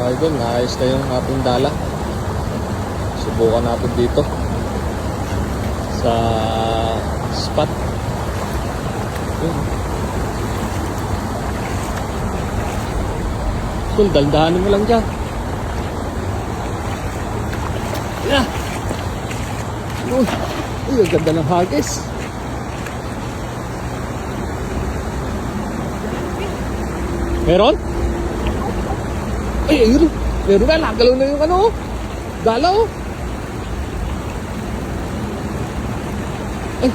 Idol, naayos na yung ating dala. Subukan natin dito sa spot. Yun. Kung daldahanin mo lang dyan. Yeah. Uy, ang ganda ng hagis. Meron? Ay, ayun. Meron na, nagalaw na yung ano. Dalaw. Ay,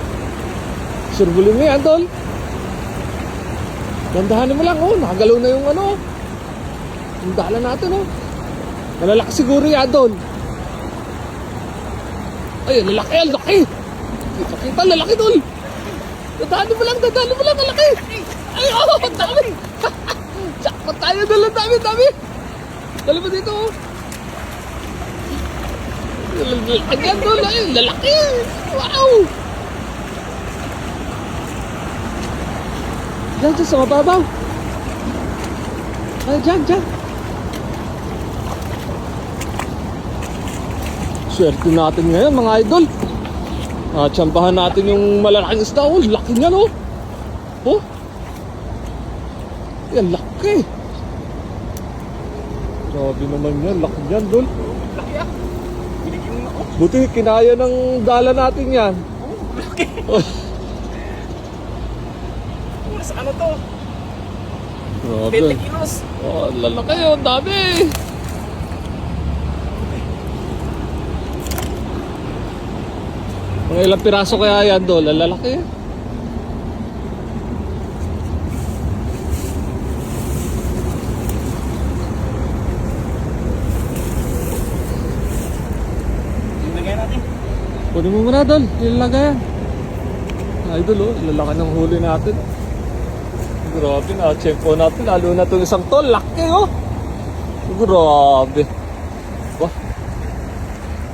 surbulin mo yan, Tol. Dandahanin mo lang, oh. Nakagalaw na yung ano. Yung dala natin, oh. Malalaki siguro yan, Tol. Ay, lalaki, lalaki. Kita, lalaki, Tol. Dandahanin mo lang, lalaki. Ay, oh, ang dami. Jackpot tayo, Tol. Ang dami, dami. Dali mo dito, oh. Ayan, Tol. Ay, lalaki. Wow. Diyan, sa mababaw. Ay, diyan. Swerte natin ngayon, mga idol. Tsambahan natin yung malalaking isda. Oh, laki niyan, oh. Oh. Yan, laki. Grabe naman yan, laki niyan, Dol. Laki ah. Binigyan mo ako. Buti, kinaya ng dala natin yan. Oh, laki. Nasa ano to? Grabe. 20 kilos. Oh, lalaki yun, dami. Mga ilang piraso kaya yan, Dol? Lalaki. Lagyan natin. Kunin mo muna, Dol. Ilalagay yan. Idol, oh. Lalaki ng huli natin. Grabe na. Tsempo natin. Lalo na itong isang tol. Laki, oh. Grabe. Wah.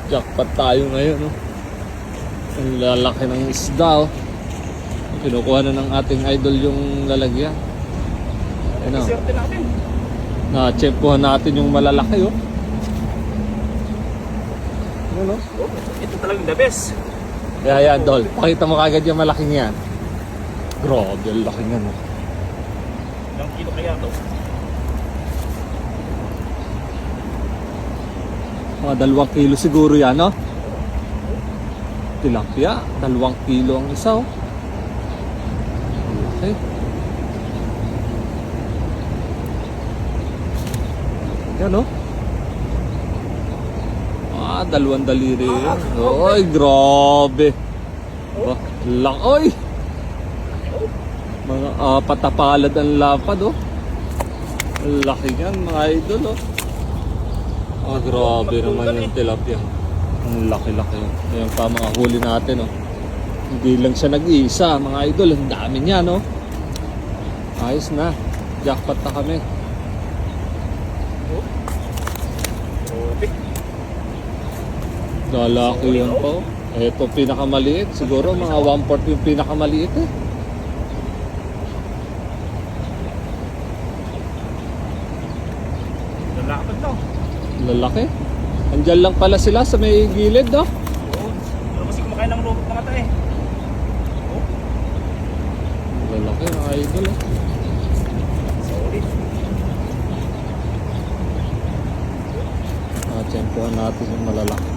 Jackpot tayo ngayon, oh. Ang lalaki ng isda, oh. Kinukuha na ng ating idol yung lalagyan. Ano? Iserte natin. Na-tsempohan natin yung malalaki, oh. Ano? Oh, ito talagang the best. Kaya yan, Dol. Pakita mo kagad yung malaking yan. Grabe, ang laki nga, no? Ilang kilo kaya to? Mga 2 kilo siguro yan, no? Tilapia, 2 kilo ang isa, oh. Okay. Yan, no? 2 daliri. Oy, grabe. Oh, lang, oy. Mga 4 na palad ang lapad, oh. Laki yan, mga idol, oh. Ah, grabe naman yung tilapia. Ang laki-laki. Ayan pa mga huli natin, oh. Hindi lang siya nag-iisa, mga idol. Ang dami niya, no? Ayos na. Jackpot na kami. Lalaki yan po. Ito pinakamaliit. Siguro mga 1/4 yung pinakamaliit, eh. Lalakad daw. Lalaki. Andyan lang pala sila sa may gilid, no? Oo. Pero kasi kumakain ng robot mga tayo. Oh. Lalaki, mga idol, eh. Solid. Tsempohan natin yung malalaki.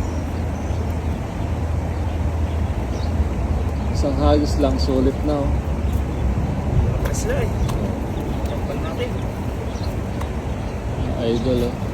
Isang hagis lang, sulit na, oh. Malakas sila eh. Champan natin. Idol, oh.